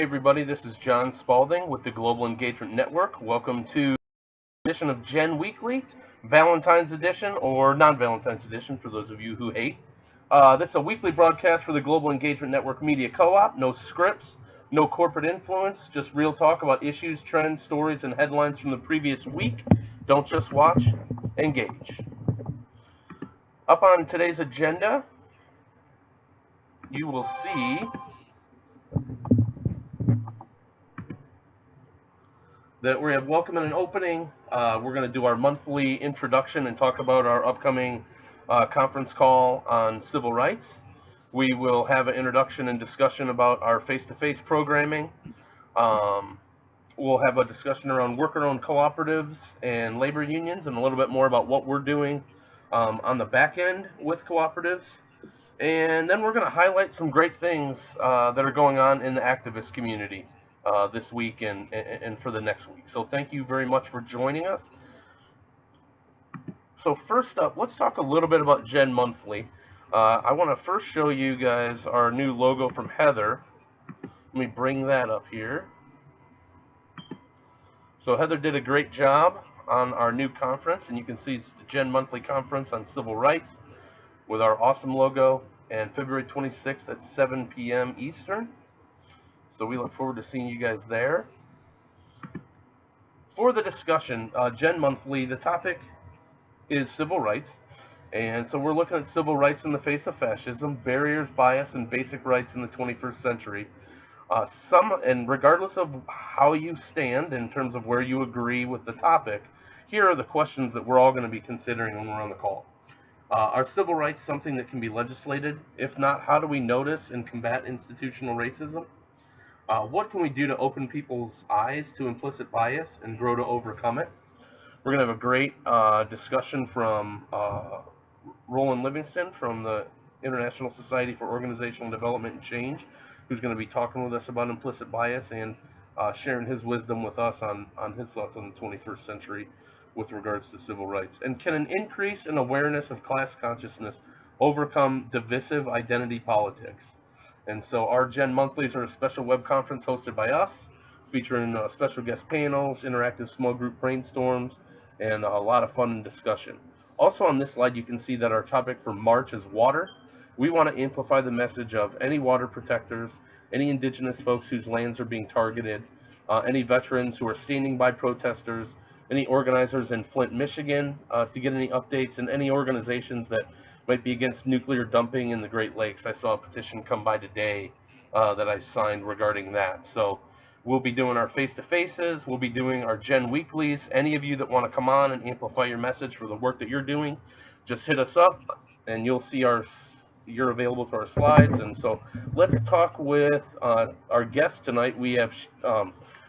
Hey everybody, this is John Spalding with the Global Engagement Network. Welcome to edition of Gen Weekly, Valentine's Edition or non-Valentine's Edition for those of you who hate. This is a weekly broadcast for the Global Engagement Network Media Co-op. No scripts, no corporate influence, just real talk about issues, trends, stories, and headlines from the previous week. Don't just watch, engage. Up on today's agenda, you will see that we have welcome and an opening. We're going to do our monthly introduction and talk about our upcoming conference call on civil rights. We will have an introduction and discussion about our face-to-face programming. Um, we'll have a discussion around worker-owned cooperatives and labor unions and a little bit more about what we're doing on the back end with cooperatives. And then we're going to highlight some great things that are going on in the activist community this week and for the next week. So thank you very much for joining us. So first up, let's talk a little bit about Gen Monthly. I want to first show you guys our new logo from Heather. Let me bring that up here. So Heather did a great job on our new conference, and you can see it's the Gen Monthly Conference on Civil Rights with our awesome logo, and February 26th at 7 p.m. Eastern. So we look forward to seeing you guys there. For the discussion, Gen Monthly, the topic is civil rights. And so we're looking at civil rights in the face of fascism, barriers, bias, and basic rights in the 21st century. And regardless of how you stand in terms of where you agree with the topic, here are the questions that we're all going to be considering when we're on the call. Are civil rights something that can be legislated? If not, how do we notice and combat institutional racism? What can we do to open people's eyes to implicit bias and grow to overcome it? We're going to have a great discussion from Roland Livingston from the International Society for Organizational Development and Change, who's going to be talking with us about implicit bias and sharing his wisdom with us on his thoughts on the 21st century with regards to civil rights. And can an increase in awareness of class consciousness overcome divisive identity politics? And so our Gen Monthlies are a special web conference hosted by us, featuring special guest panels, interactive small group brainstorms, and a lot of fun and discussion. Also on this slide, you can see that our topic for March is water. We want to amplify the message of any water protectors, any indigenous folks whose lands are being targeted, any veterans who are standing by protesters, any organizers in Flint, Michigan, to get any updates, and any organizations that might be against nuclear dumping in the Great Lakes. I saw a petition come by today that I signed regarding that. So we'll be doing our face-to-faces. We'll be doing our Gen Weeklies. Any of you that want to come on and amplify your message for the work that you're doing, just hit us up, and you'll see you're available to our slides. And so let's talk with our guests tonight. We have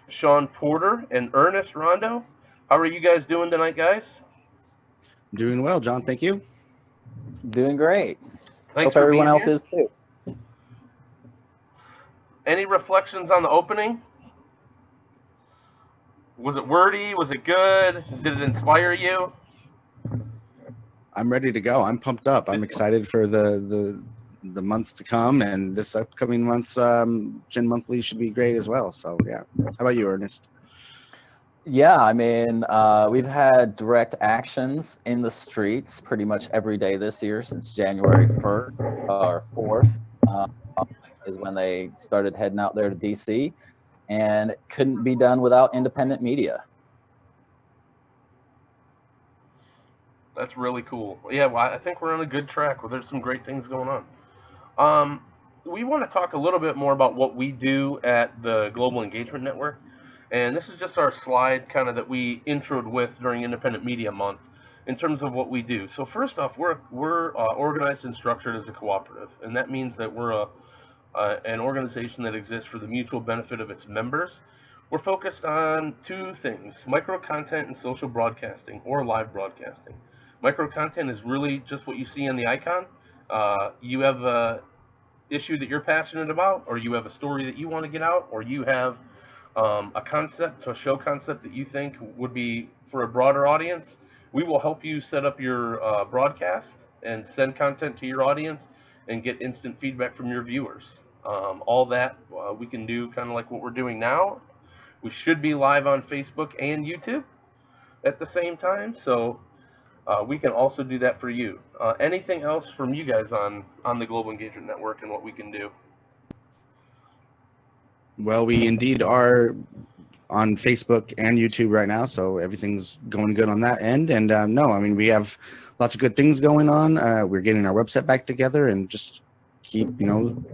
Sean Porter and Ernest Rondo. How are you guys doing tonight, guys? Doing well, John. Thank you. Doing great. Thanks Hope for everyone being else here. is too. Any reflections on the opening? Was it wordy? Was it good? Did it inspire you? I'm ready to go. I'm pumped up. I'm excited for the months to come, and this upcoming month's Gen Monthly should be great as well. So yeah. How about you, Ernest? Yeah, I mean, we've had direct actions in the streets pretty much every day this year since January 1st or 4th is when they started heading out there to DC, and it couldn't be done without independent media. That's really cool. Yeah, well, I think we're on a good track. Well, there's some great things going on. We want to talk a little bit more about what we do at the Global Engagement Network. And this is just our slide kind of that we introed with during Independent Media Month in terms of what we do. So first off, we're organized and structured as a cooperative. And that means that we're an organization that exists for the mutual benefit of its members. We're focused on two things: micro content and social broadcasting, or live broadcasting. Micro content is really just what you see on the icon. You have a issue that you're passionate about, or you have a story that you want to get out, or you have a show concept that you think would be for a broader audience. We will help you set up your broadcast and send content to your audience and get instant feedback from your viewers. All that we can do kind of like what we're doing now. We should be live on Facebook and YouTube at the same time, so we can also do that for you. Anything else from you guys on the Global Engagement Network and what we can do? Well, we indeed are on Facebook and YouTube right now, so everything's going good on that end. And no, I mean, we have lots of good things going on. We're getting our website back together, and just keep,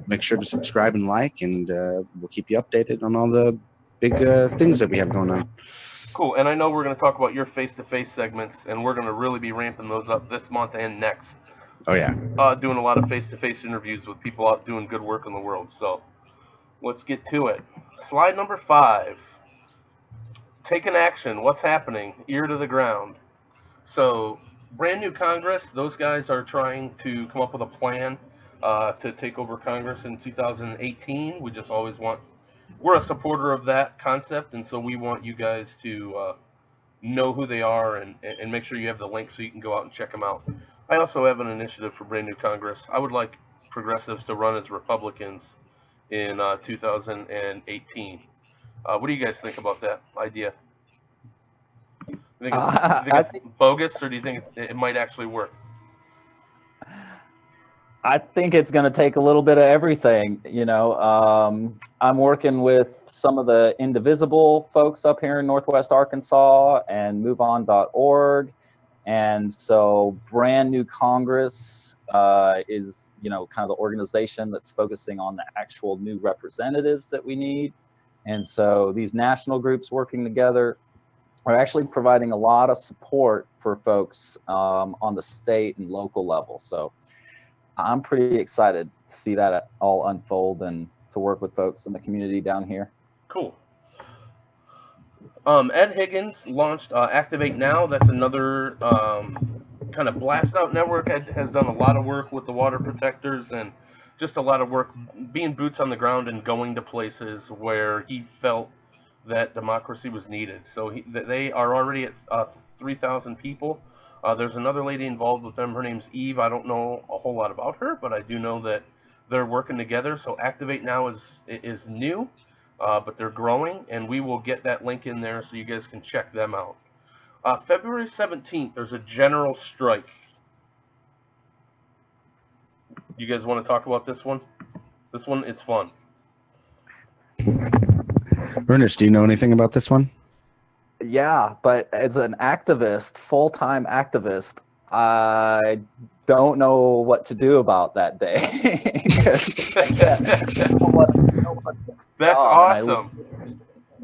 make sure to subscribe and like, and we'll keep you updated on all the big things that we have going on. Cool. And I know we're going to talk about your face-to-face segments, and we're going to really be ramping those up this month and next. Oh yeah. Doing a lot of face-to-face interviews with people out doing good work in the world. So let's get to it. Slide number 5. Taking action. What's happening? Ear to the ground. So brand new Congress. Those guys are trying to come up with a plan to take over Congress in 2018. We just always want. We're a supporter of that concept, and so we want you guys to know who they are and make sure you have the link so you can go out and check them out. I also have an initiative for brand new Congress. I would like progressives to run as Republicans in 2018. What do you guys think about that idea? You think it's bogus, or do you think it might actually work? I think it's going to take a little bit of everything. I'm working with some of the Indivisible folks up here in Northwest Arkansas and MoveOn.org. And so Brand New Congress is, kind of the organization that's focusing on the actual new representatives that we need. And so these national groups working together are actually providing a lot of support for folks on the state and local level. So I'm pretty excited to see that all unfold and to work with folks in the community down here. Cool. Ed Higgins launched Activate Now. That's another kind of blast out network. Ed has done a lot of work with the water protectors and just a lot of work being boots on the ground and going to places where he felt that democracy was needed. So they are already at 3,000 people. There's another lady involved with them. Her name's Eve. I don't know a whole lot about her, but I do know that they're working together. So Activate Now is new, but they're growing, and we will get that link in there so you guys can check them out. February 17th, there's a general strike. You guys want to talk about this one? This one is fun. Ernest, do you know anything about this one? Yeah, but as an activist, full-time activist, I don't know what to do about that day. That's awesome.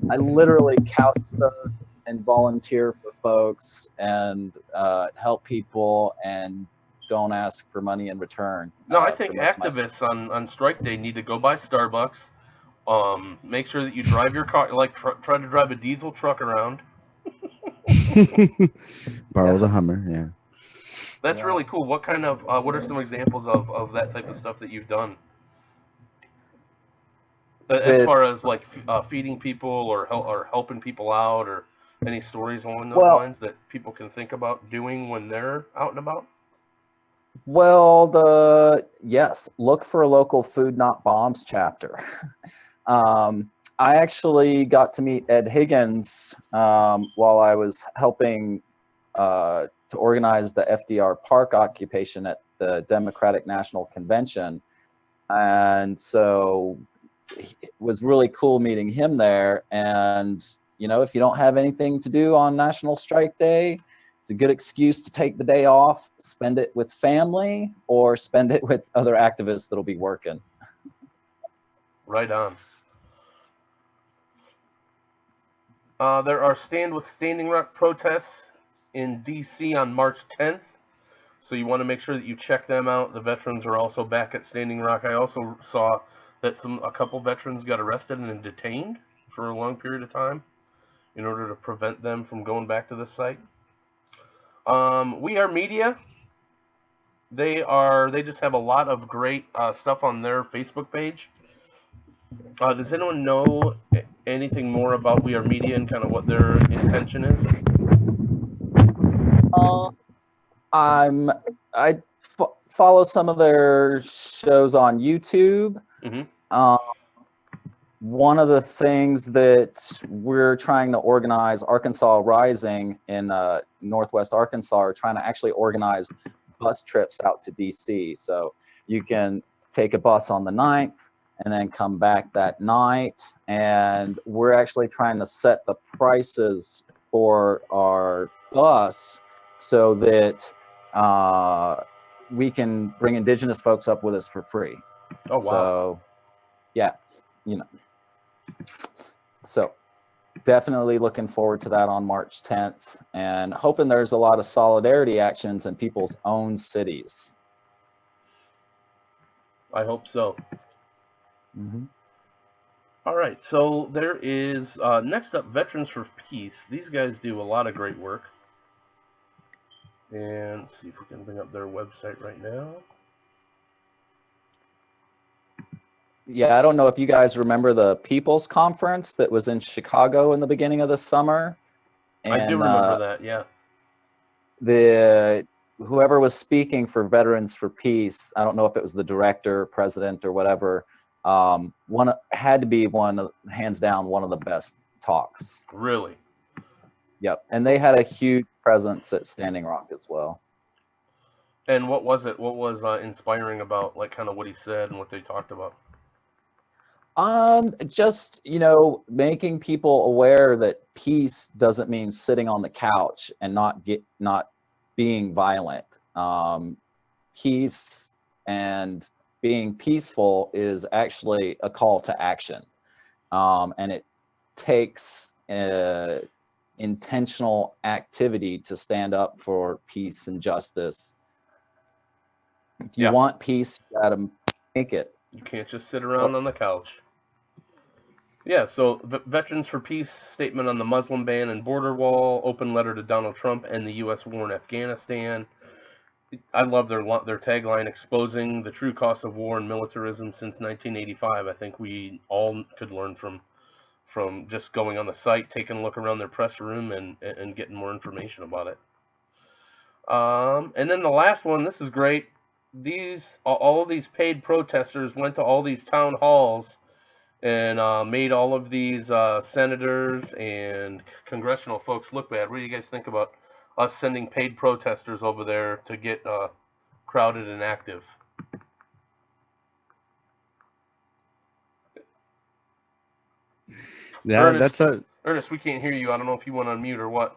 I literally couch and volunteer for folks and help people and don't ask for money in return. No, I think activists on strike day need to go by Starbucks. Make sure that you drive your car, like try to drive a diesel truck around. Borrow the Hummer, yeah. That's really cool. What kind of, what are some examples of that type of stuff that you've done? As far as like feeding people or helping people out, or any stories along those lines that people can think about doing when they're out and about? Well, yes, look for a local Food Not Bombs chapter. I actually got to meet Ed Higgins while I was helping to organize the FDR Park occupation at the Democratic National Convention. And so it was really cool meeting him there. And, if you don't have anything to do on National Strike Day, it's a good excuse to take the day off, spend it with family, or spend it with other activists that'll be working. Right on. There are Stand with Standing Rock protests in D.C. on March 10th, so you want to make sure that you check them out. The veterans are also back at Standing Rock. I also saw that a couple veterans got arrested and detained for a long period of time in order to prevent them from going back to the site. We Are Media. They just have a lot of great stuff on their Facebook page. Does anyone know anything more about We Are Media and kind of what their intention is? I follow some of their shows on YouTube. Mm-hmm. One of the things that we're trying to organize, Arkansas Rising in Northwest Arkansas, are trying to actually organize bus trips out to DC. So you can take a bus on the 9th and then come back that night. And we're actually trying to set the prices for our bus so that we can bring Indigenous folks up with us for free. Oh, wow. So, yeah, you know. So definitely looking forward to that on March 10th, and hoping there's a lot of solidarity actions in people's own cities. I hope so. Mm-hmm. All right, so there is, next up, Veterans for Peace. These guys do a lot of great work. And let's see if we can bring up their website right now. Yeah, I don't know if you guys remember the People's Conference that was in Chicago in the beginning of the summer. And, I do remember that, yeah. Whoever was speaking for Veterans for Peace, I don't know if it was the director, president, or whatever, had to be hands down, one of the best talks. Really? Yep, and they had a huge presence at Standing Rock as well. And what was it? What was inspiring about, like, kind of what he said and what they talked about? Just, making people aware that peace doesn't mean sitting on the couch and not being violent. Peace and being peaceful is actually a call to action. And it takes intentional activity to stand up for peace and justice. If you want peace, you gotta make it. You can't just sit around on the couch. Yeah, so Veterans for Peace statement on the Muslim ban and border wall, open letter to Donald Trump and the U.S. war in Afghanistan. I love their tagline, exposing the true cost of war and militarism since 1985. I think we all could learn from just going on the site, taking a look around their press room, and getting more information about it. And then the last one, this is great. All of these paid protesters went to all these town halls and made all of these senators and congressional folks look bad. What do you guys think about us sending paid protesters over there to get crowded and active? Yeah, Ernest, Ernest, we can't hear you. I don't know if you want to unmute or what.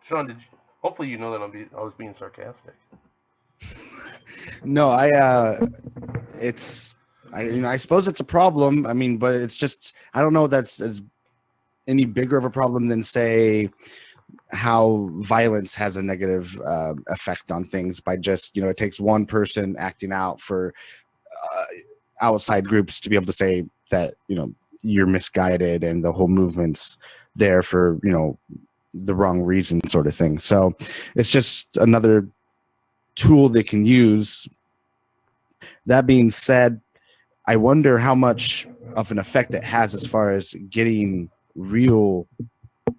Sean, hopefully you know that I was being sarcastic. No, I suppose it's a problem. I mean, but it's just, I don't know that's as any bigger of a problem than, say, how violence has a negative effect on things by just, it takes one person acting out for outside groups to be able to say that, you're misguided and the whole movement's there for, the wrong reason, sort of thing. So it's just another tool they can use. That being said, I wonder how much of an effect it has as far as getting real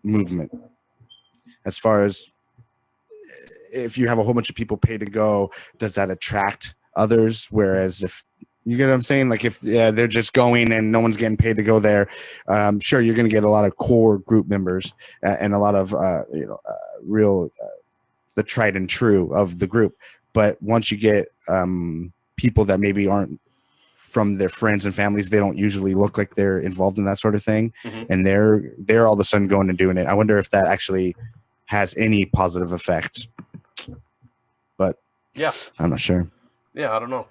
movement. As far as if you have a whole bunch of people paid to go, does that attract others? Whereas if you get what I'm saying, like if they're just going and no one's getting paid to go there, sure, you're going to get a lot of core group members and a lot of real the tried and true of the group. But once you get people that maybe aren't from their friends and families, they don't usually look like they're involved in that sort of thing, and they're all of a sudden going and doing it. I wonder if that actually has any positive effect. But yeah, I'm not sure. Yeah, I don't know.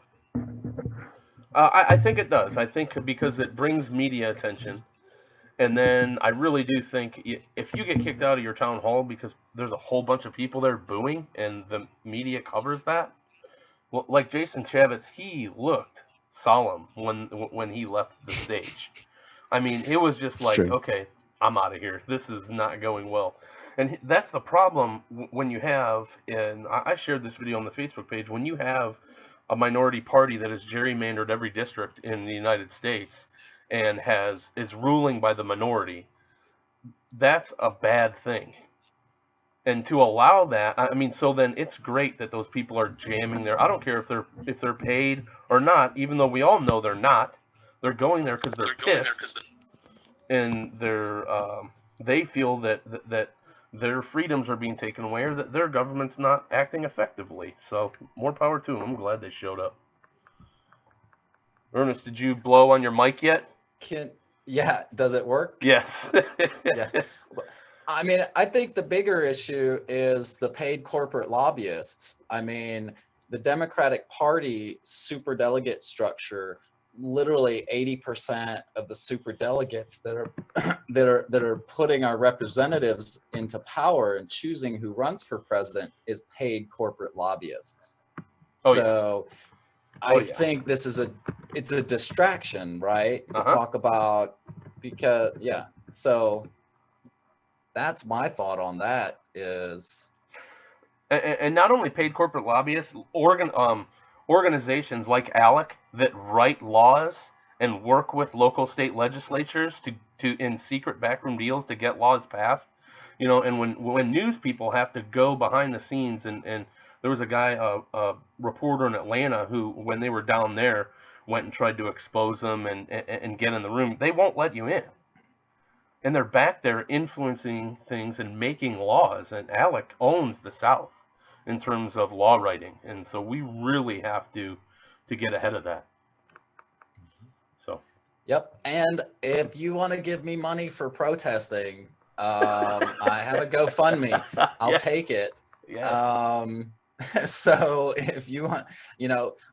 I think it does. I think because it brings media attention. And then I really do think if you get kicked out of your town hall because there's a whole bunch of people there booing and the media covers that, well, like Jason Chaffetz, he looked solemn when he left the stage. I mean, it was just like, okay, I'm out of here. This is not going well. And that's the problem when you have, and I shared this video on the Facebook page, when you have a minority party that has gerrymandered every district in the United States and is ruling by the minority, that's a bad thing. And to allow that, I mean, so then it's great that those people are jamming there. I don't care if they're paid or not, even though we all know they're not They're going there because they're pissed, and they feel that their freedoms are being taken away, or that their government's not acting effectively. So more power to them. I'm glad they showed up. Ernest, did you blow on your mic yet? Yeah, does it work? Yes. Yeah. I mean, I think the bigger issue is the paid corporate lobbyists. I mean, the Democratic Party superdelegate structure, literally 80% of the superdelegates that are that are putting our representatives into power and choosing who runs for president is paid corporate lobbyists. Oh, So yeah. I think this is it's a distraction, right? To Uh-huh. talk about, because so that's my thought on that is, And not only paid corporate lobbyists, organizations like ALEC that write laws and work with local state legislatures to in secret backroom deals to get laws passed. And when news people have to go behind the scenes, and there was a guy, a reporter in Atlanta, who, when they were down there, went and tried to expose them and get in the room. They won't let you in. And they're back there influencing things and making laws. And ALEC owns the South in terms of law writing. And so we really have to get ahead of that. So. yep. And if you want to give me money for protesting, I have a GoFundMe. I'll Yes. take it. Yeah. So if you want,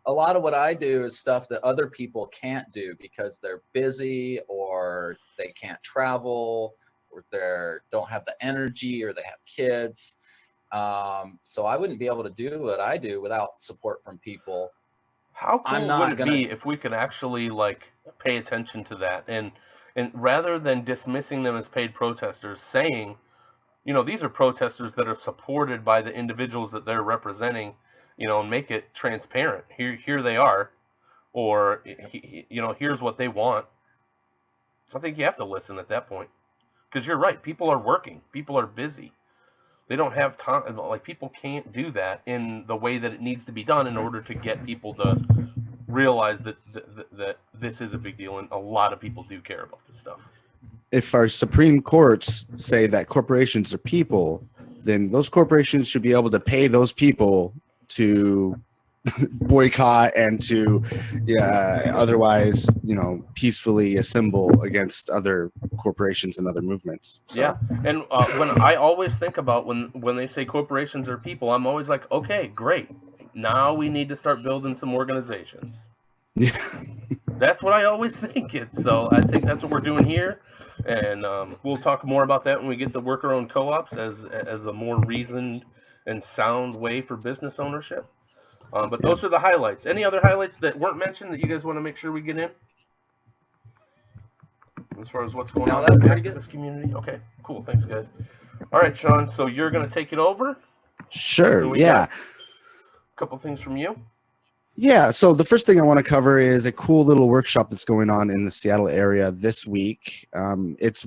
a lot of what I do is stuff that other people can't do because they're busy, or they can't travel, or they don't have the energy, or they have kids. So I wouldn't be able to do what I do without support from people. How I'm cool not would it be if we could actually pay attention to that, and rather than dismissing them as paid protesters, saying, these are protesters that are supported by the individuals that they're representing, and make it transparent. Here they are, or here's what they want. I think you have to listen at that point, because you're right. People are working. People are busy. They don't have time. People can't do that in the way that it needs to be done in order to get people to realize that this is a big deal, and a lot of people do care about this stuff. If our Supreme Courts say that corporations are people, then those corporations should be able to pay those people to boycott and to otherwise, peacefully assemble against other corporations and other movements. So. Yeah, and when I always think about when they say corporations are people, I'm always like, okay, great. Now we need to start building some organizations. Yeah. That's what I always think. So I think that's what we're doing here. And we'll talk more about that when we get the worker-owned co-ops as a more reasoned and sound way for business ownership. But those are the highlights. Any other highlights that weren't mentioned that you guys want to make sure we get in? As far as what's going on that's in the pretty good. activist community? Okay, cool. Thanks, guys. All right, Sean, so you're going to take it over? Sure, yeah. A couple things from you? Yeah, so the first thing I want to cover is a cool little workshop that's going on in the Seattle area this week. It's,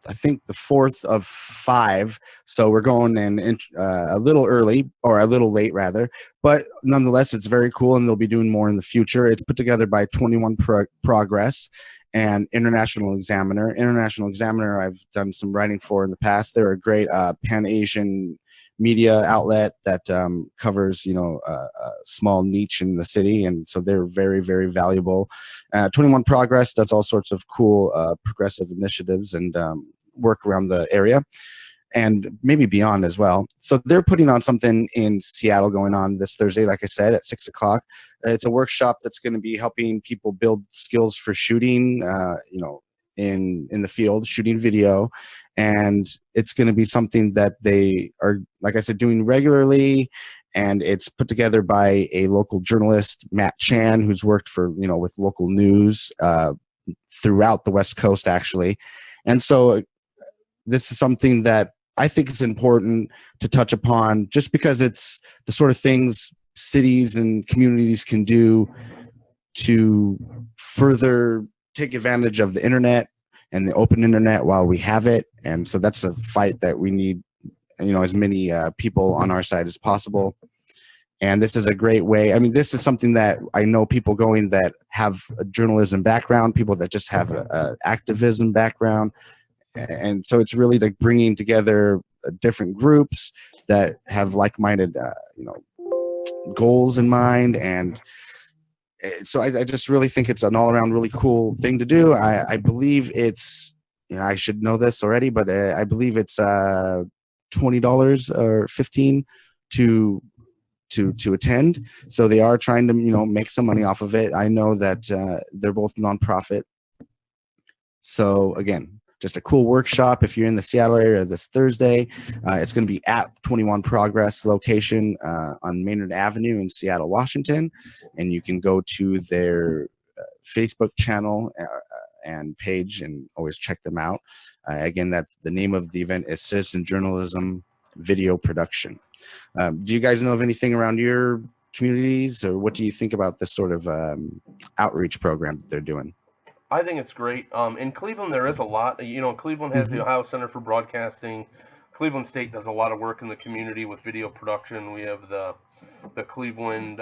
I think, the 4th of 5, so we're going in a little early, or a little late rather, but nonetheless, it's very cool, and they'll be doing more in the future. It's put together by 21 Progress and International Examiner. International Examiner I've done some writing for in the past. They're a great Pan-Asian media outlet that covers a small niche in the city, and so they're very, very valuable. 21 Progress does all sorts of cool progressive initiatives and work around the area and maybe beyond as well. So they're putting on something in Seattle going on this Thursday, like I said, at 6 o'clock. It's a workshop that's going to be helping people build skills for shooting in the field, shooting video. And it's going to be something that they are, like I said, doing regularly. And it's put together by a local journalist, Matt Chan, who's worked for, with local news throughout the West Coast, actually. And so this is something that I think is important to touch upon, just because it's the sort of things cities and communities can do to further take advantage of the internet and the open internet while we have it. And so that's a fight that we need, as many people on our side as possible. And this is a great way. I mean, this is something that I know people going that have a journalism background, people that just have a activism background. And so it's really like bringing together different groups that have like-minded, goals in mind. And so I just really think it's an all-around really cool thing to do. I believe it's, I should know this already, but I believe it's $20 or $15 to attend. So they are trying to, make some money off of it. I know that they're both nonprofit. So again, just a cool workshop. If you're in the Seattle area this Thursday, it's going to be at 21 Progress location on Maynard Avenue in Seattle, Washington. And you can go to their Facebook channel and page and always check them out. Again, the name of the event is Citizen Journalism Video Production. Do you guys know of anything around your communities, or what do you think about this sort of outreach program that they're doing? I think it's great. In Cleveland, there is a lot. Cleveland has the Ohio Center for Broadcasting. Cleveland State does a lot of work in the community with video production. We have the Cleveland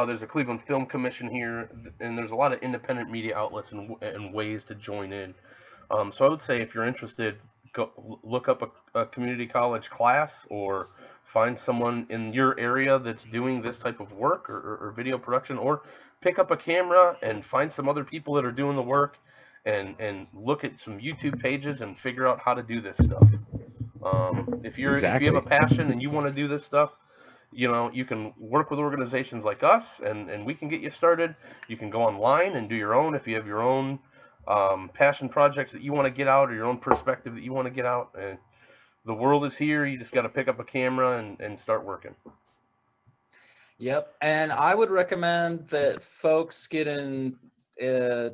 there's a Cleveland Film Commission here, and there's a lot of independent media outlets and ways to join in. So I would say if you're interested, go look up a community college class, or find someone in your area that's doing this type of work or video production, or pick up a camera and find some other people that are doing the work and look at some YouTube pages and figure out how to do this stuff. If you have a passion and you want to do this stuff, you can work with organizations like us and we can get you started. You can go online and do your own if you have your own passion projects that you want to get out, or your own perspective that you want to get out. And the world is here. You just got to pick up a camera and start working. Yep. And I would recommend that folks get in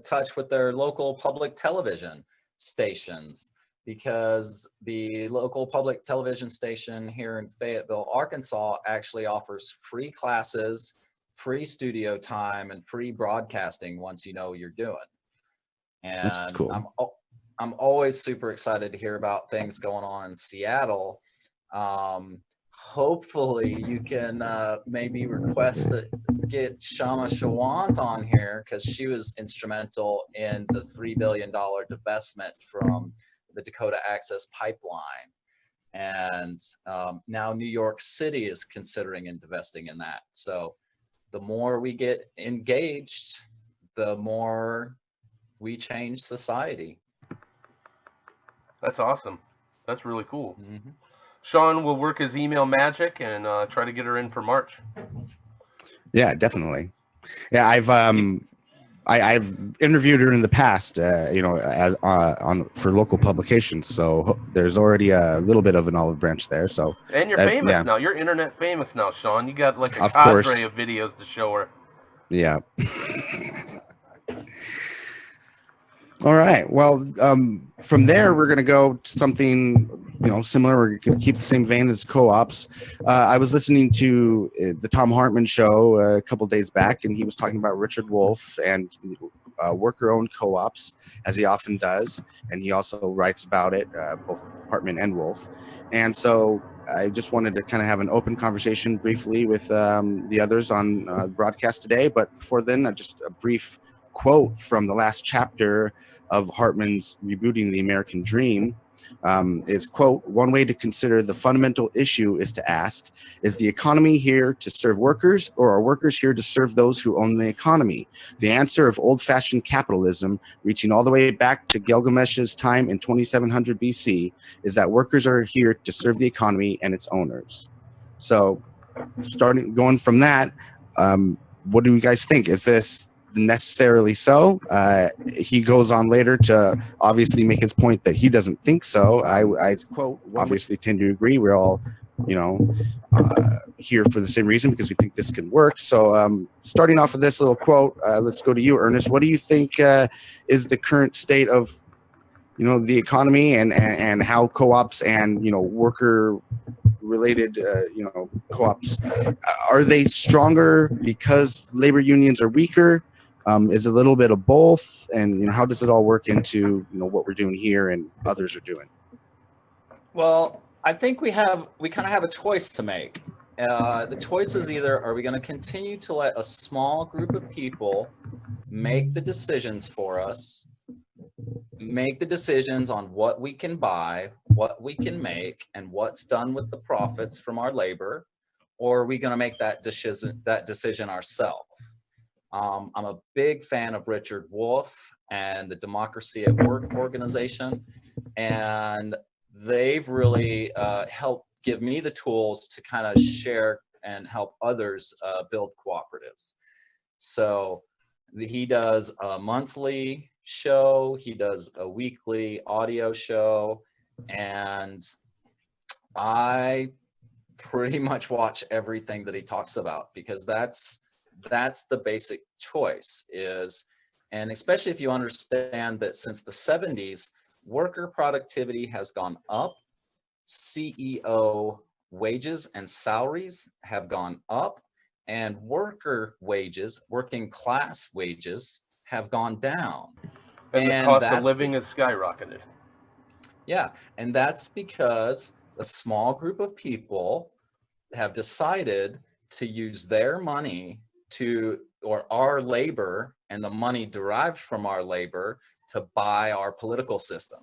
touch with their local public television stations, because the local public television station here in Fayetteville, Arkansas, actually offers free classes, free studio time, and free broadcasting once you know what you're doing. And that's cool. I'm always super excited to hear about things going on in Seattle. Hopefully you can maybe request to get Shama Shawant on here, because she was instrumental in the $3 billion divestment from the Dakota Access Pipeline. And now New York City is considering investing in that. So the more we get engaged, the more we change society. That's awesome. That's really cool. Mm-hmm. Sean will work his email magic and try to get her in for March. Yeah, definitely. Yeah, I've interviewed her in the past, as for local publications. So there's already a little bit of an olive branch there. So and you're famous now. You're internet famous now, Sean. You got like a cadre of videos to show her. Yeah. All right. Well, from there, we're going to go to something, similar. We're going to keep the same vein as co-ops. I was listening to the Thom Hartmann show a couple days back, and he was talking about Richard Wolff and worker-owned co-ops, as he often does. And he also writes about it, both Hartmann and Wolff. And so I just wanted to kind of have an open conversation briefly with the others on the broadcast today. But before then, just a brief quote from the last chapter of Hartmann's Rebooting the American Dream is, quote, "One way to consider the fundamental issue is to ask, is the economy here to serve workers, or are workers here to serve those who own the economy? The answer of old-fashioned capitalism, reaching all the way back to Gilgamesh's time in 2700 BC, is that workers are here to serve the economy and its owners." So going from that, what do you guys think? Is this necessarily so? He goes on later to obviously make his point that he doesn't think so. I quote, obviously tend to agree. We're all, here for the same reason, because we think this can work. So starting off with this little quote, let's go to you, Ernest. What do you think is the current state of, the economy and how co-ops and, worker related, co-ops, are they stronger because labor unions are weaker? Is it a little bit of both? And, how does it all work into, what we're doing here and others are doing? Well, I think we kind of have a choice to make. The choice is either, are we going to continue to let a small group of people make the decisions for us, make the decisions on what we can buy, what we can make, and what's done with the profits from our labor, or are we going to make that decision ourselves? I'm a big fan of Richard Wolff and the Democracy at Work organization, and they've really helped give me the tools to kind of share and help others build cooperatives. So he does a monthly show, he does a weekly audio show, and I pretty much watch everything that he talks about, because that's the basic choice is, and especially if you understand that since the 70s, worker productivity has gone up, CEO wages and salaries have gone up, and worker wages, working class wages, have gone down. And the And cost of that's living has skyrocketed. Yeah, and that's because a small group of people have decided to use their money or our labor and the money derived from our labor to buy our political system.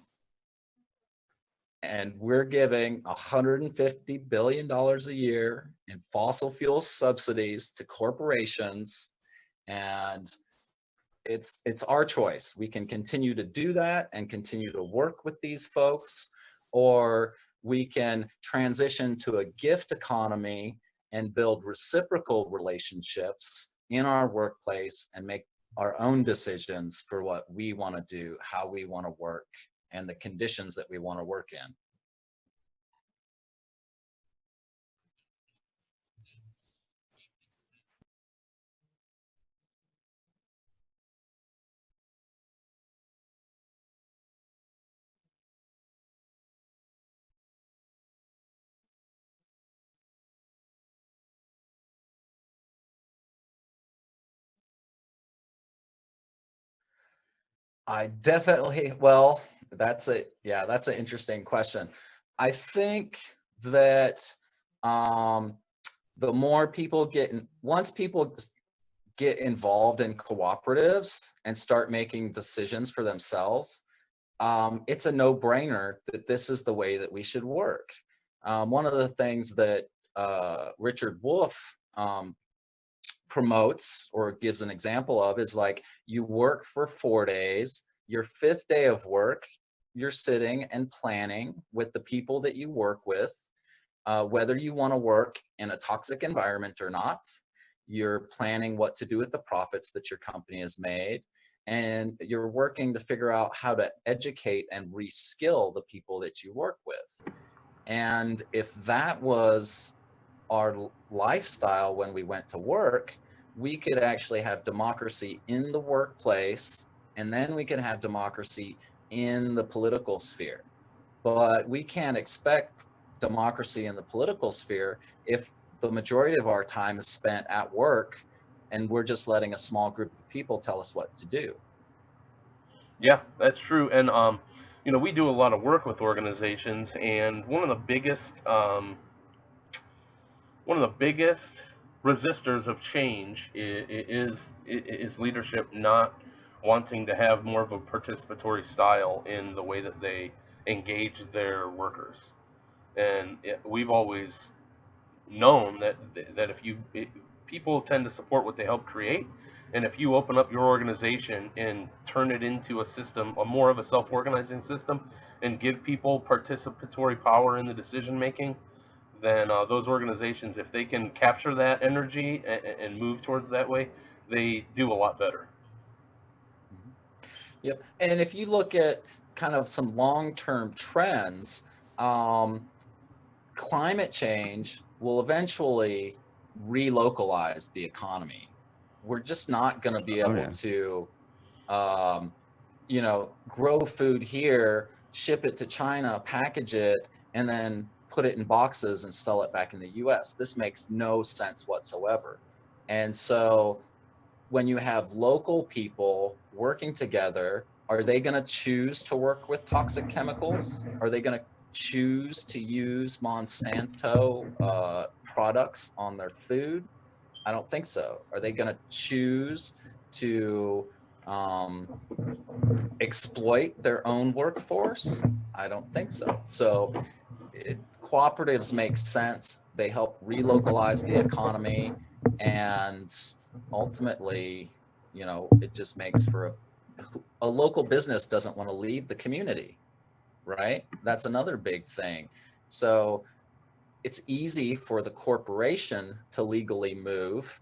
And we're giving $150 billion a year in fossil fuel subsidies to corporations, and it's our choice. We can continue to do that and continue to work with these folks, or we can transition to a gift economy and build reciprocal relationships in our workplace and make our own decisions for what we want to do, how we want to work, and the conditions that we want to work in. I definitely, well, that's an interesting question. I think that the more people once people get involved in cooperatives and start making decisions for themselves, it's a no-brainer that this is the way that we should work. One of the things that Richard Wolff promotes or gives an example of is like, you work for 4 days, your 5th day of work, you're sitting and planning with the people that you work with, whether you want to work in a toxic environment or not. You're planning what to do with the profits that your company has made, and you're working to figure out how to educate and reskill the people that you work with. And if that was our lifestyle when we went to work, we could actually have democracy in the workplace, and then we can have democracy in the political sphere. But we can't expect democracy in the political sphere if the majority of our time is spent at work and we're just letting a small group of people tell us what to do. Yeah, that's true. And we do a lot of work with organizations, and one of the biggest resistors of change is leadership not wanting to have more of a participatory style in the way that they engage their workers. And we've always known that people tend to support what they help create, and if you open up your organization and turn it into a system, a more of a self-organizing system, and give people participatory power in the decision making, then those organizations, if they can capture that energy and move towards that way, they do a lot better. Yep. And if you look at kind of some long-term trends, climate change will eventually relocalize the economy. We're just not going to be able to, grow food here, ship it to China, package it, and then put it in boxes and sell it back in the US. This makes no sense whatsoever. And so when you have local people working together, are they going to choose to work with toxic chemicals? Are they going to choose to use Monsanto products on their food? I don't think so. Are they going to choose to exploit their own workforce? I don't think so. So cooperatives make sense. They help relocalize the economy, and ultimately, it just makes for a local business doesn't want to leave the community, right? That's another big thing. So it's easy for the corporation to legally move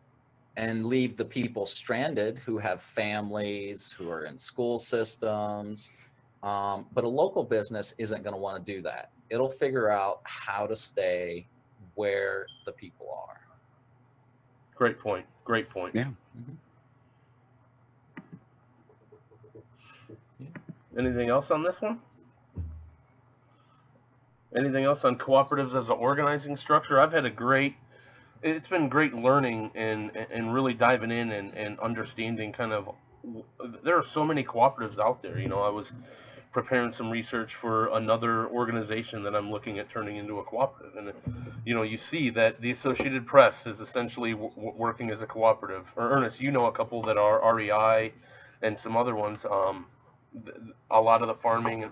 and leave the people stranded who have families, who are in school systems. But a local business isn't going to want to do that. It'll figure out how to stay where the people are. Great point. Great point. Yeah. Anything else on this one? Anything else on cooperatives as an organizing structure? It's been great learning and really diving in and understanding kind of, there are so many cooperatives out there. I was preparing some research for another organization that I'm looking at turning into a cooperative. And, you see that the Associated Press is essentially working as a cooperative. Or Ernest, a couple that are REI and some other ones. A lot of the farming,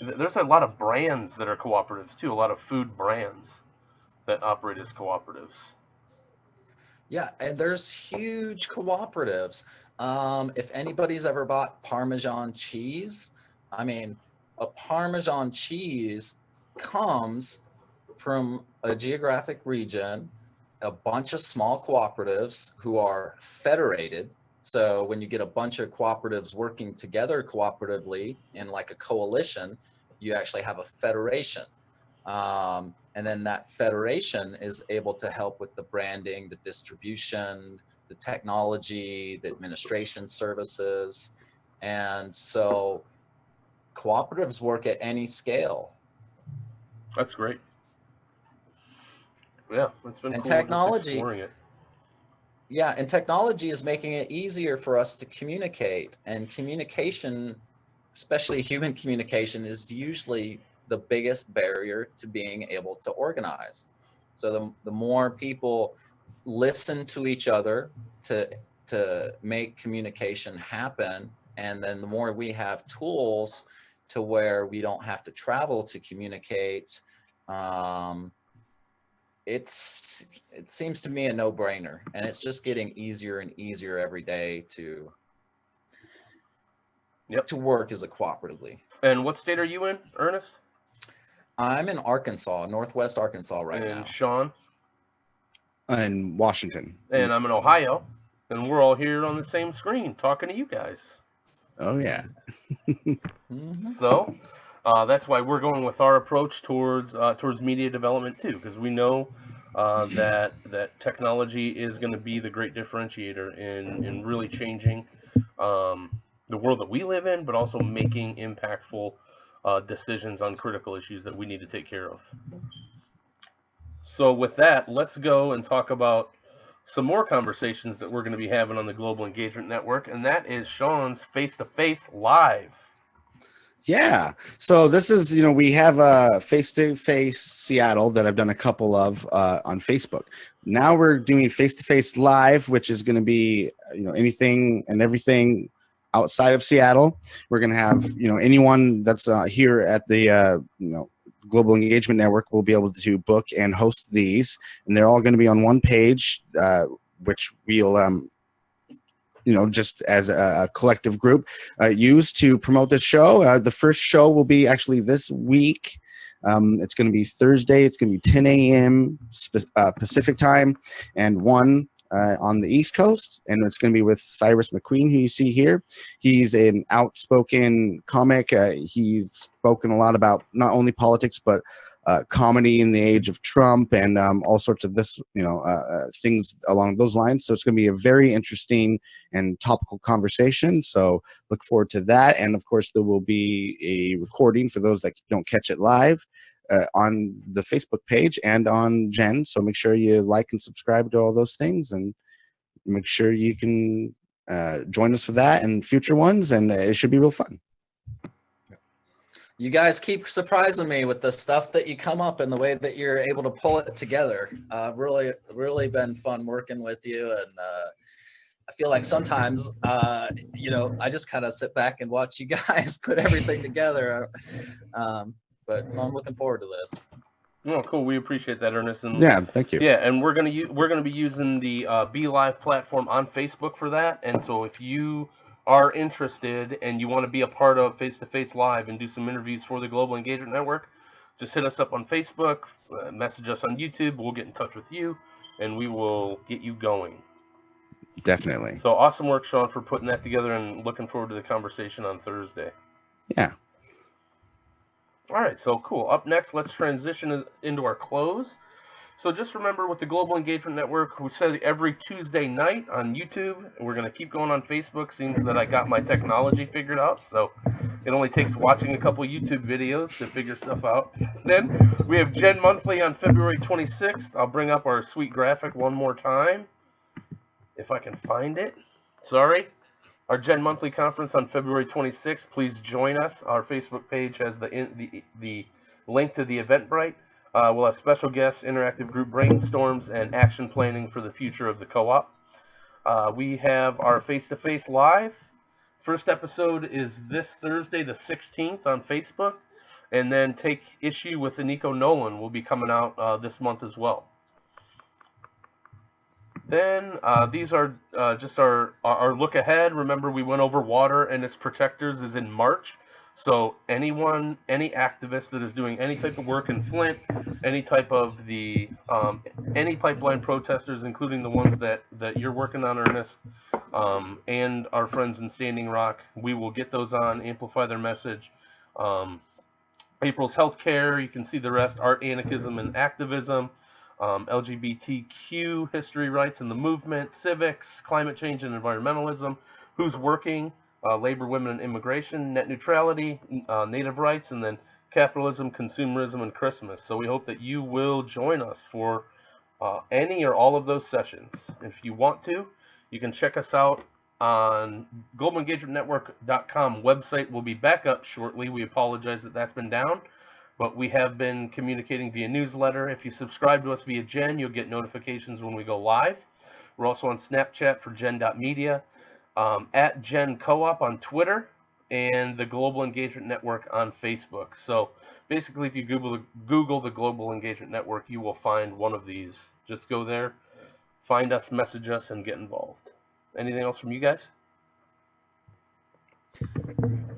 there's a lot of brands that are cooperatives too, a lot of food brands that operate as cooperatives. Yeah, and there's huge cooperatives. If anybody's ever bought Parmesan cheese, I mean, a Parmesan cheese comes from a geographic region, a bunch of small cooperatives who are federated. So when you get a bunch of cooperatives working together cooperatively in like a coalition, you actually have a federation. And then that federation is able to help with the branding, the distribution, the technology, the administration services. And so cooperatives work at any scale. That's great. Yeah, it's been and cool technology, just exploring it. Yeah, and technology is making it easier for us to communicate. And communication, especially human communication, is usually the biggest barrier to being able to organize. So the more people listen to each other to make communication happen, and then the more we have tools to where we don't have to travel to communicate, it seems to me a no-brainer, and it's just getting easier and easier every day to work as a cooperatively. And what state are you in, Ernest? I'm in Arkansas, Northwest Arkansas right now. And Sean? In Washington. And I'm in Ohio, and we're all here on the same screen talking to you guys. Oh yeah. So that's why we're going with our approach towards media development too, because we know that technology is going to be the great differentiator in really changing the world that we live in, but also making impactful decisions on critical issues that we need to take care of. So with that, let's go and talk about some more conversations that we're going to be having on the Global Engagement Network, and that is Sean's Face-to-Face Live. Yeah. So this is, we have a Face-to-Face Seattle that I've done a couple of on Facebook. Now we're doing Face-to-Face Live, which is going to be, anything and everything outside of Seattle. We're going to have, anyone that's here at the, Global Engagement Network will be able to book and host these, and they're all going to be on one page, which we'll, just as a collective group, use to promote this show. The first show will be actually this week. It's going to be Thursday. It's going to be 10 a.m. Pacific time and 1 on the East Coast, and it's going to be with Cyrus McQueen, who you see here. He's an outspoken comic. He's spoken a lot about not only politics, but comedy in the age of Trump and all sorts of things along those lines. So it's going to be a very interesting and topical conversation. So look forward to that. And of course, there will be a recording for those that don't catch it live on the Facebook page and on Gen. So make sure you like and subscribe to all those things, and make sure you can join us for that and future ones. And it should be real fun. You guys keep surprising me with the stuff that you come up and the way that you're able to pull it together. Really been fun working with you, and I feel like sometimes, I just kind of sit back and watch you guys put everything together. But so I'm looking forward to this. Oh, cool. We appreciate that, Ernest. And Yeah, thank you. yeah, and we're gonna be using the Be Live platform on Facebook for that. And so if you are interested and you want to be a part of Face to Face Live and do some interviews for the Global Engagement Network, just hit us up on Facebook, message us on YouTube. We'll get in touch with you, and we will get you going. Definitely. So awesome work, Sean, for putting that together, and looking forward to the conversation on Thursday. Yeah. All right, so cool. Up next, let's transition into our close. So just remember, with the Global Engagement Network, we say every Tuesday night on YouTube. We're going to keep going on Facebook. Seems that I got my technology figured out, so it only takes watching a couple YouTube videos to figure stuff out. Then we have Gen Monthly on February 26th. I'll bring up our sweet graphic one more time, if I can find it. Sorry. Our Gen Monthly Conference on February 26th. Please join us. Our Facebook page has the link to the Eventbrite. We'll have special guests, interactive group brainstorms, and action planning for the future of the co-op. We have our face-to-face live. First episode is this Thursday, the 16th, on Facebook. And then Take Issue with Aniko Nolan will be coming out this month as well. Then these are just our look ahead. Remember, we went over water and its protectors is in March. So any activist that is doing any type of work in Flint, any type of any pipeline protesters, including the ones that you're working on, Ernest, and our friends in Standing Rock, we will get those on, amplify their message. April's healthcare, you can see the rest: art, anarchism, and activism. LGBTQ history, rights, and the movement, civics, climate change and environmentalism, who's working, labor, women, and immigration, net neutrality, native rights, and then capitalism, consumerism, and Christmas. So we hope that you will join us for any or all of those sessions. If you want to, you can check us out on globalengagementnetwork.com. Website will be back up shortly. We apologize that that's been down, but we have been communicating via newsletter. If you subscribe to us via Gen, you'll get notifications when we go live. We're also on Snapchat for Gen.media, at Gen Co-op on Twitter, and the Global Engagement Network on Facebook. So basically, if you Google the Global Engagement Network, you will find one of these. Just go there, find us, message us, and get involved. Anything else from you guys?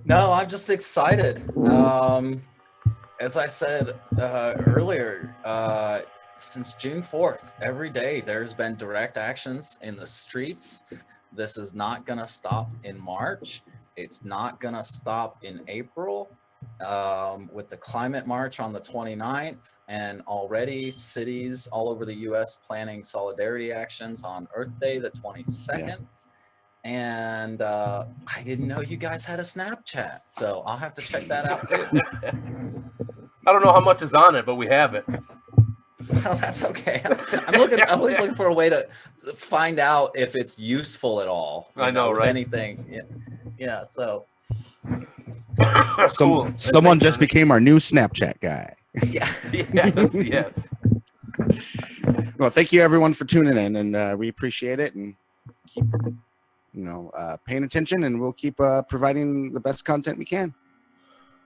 No, I'm just excited. As I said earlier, since June 4th, every day there's been direct actions in the streets. This is not going to stop in March. It's not going to stop in April. With the climate march on the 29th, and already cities all over the U.S. planning solidarity actions on Earth Day, the 22nd. Yeah. And I didn't know you guys had a Snapchat, so I'll have to check that out too. I don't know how much is on it, but we have it. Well, that's okay. I'm always looking for a way to find out if it's useful at all. I know, right? Anything. Yeah. So. Someone just became our new Snapchat guy. Yeah. Yes. Well, thank you everyone for tuning in, and we appreciate it, and keep paying attention, and we'll keep providing the best content we can.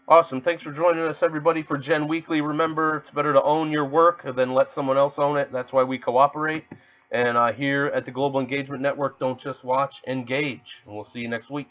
Awesome. Thanks for joining us, everybody, for Gen Weekly. Remember, it's better to own your work than let someone else own it. That's why we cooperate. And here at the Global Engagement Network, don't just watch, engage. And we'll see you next week.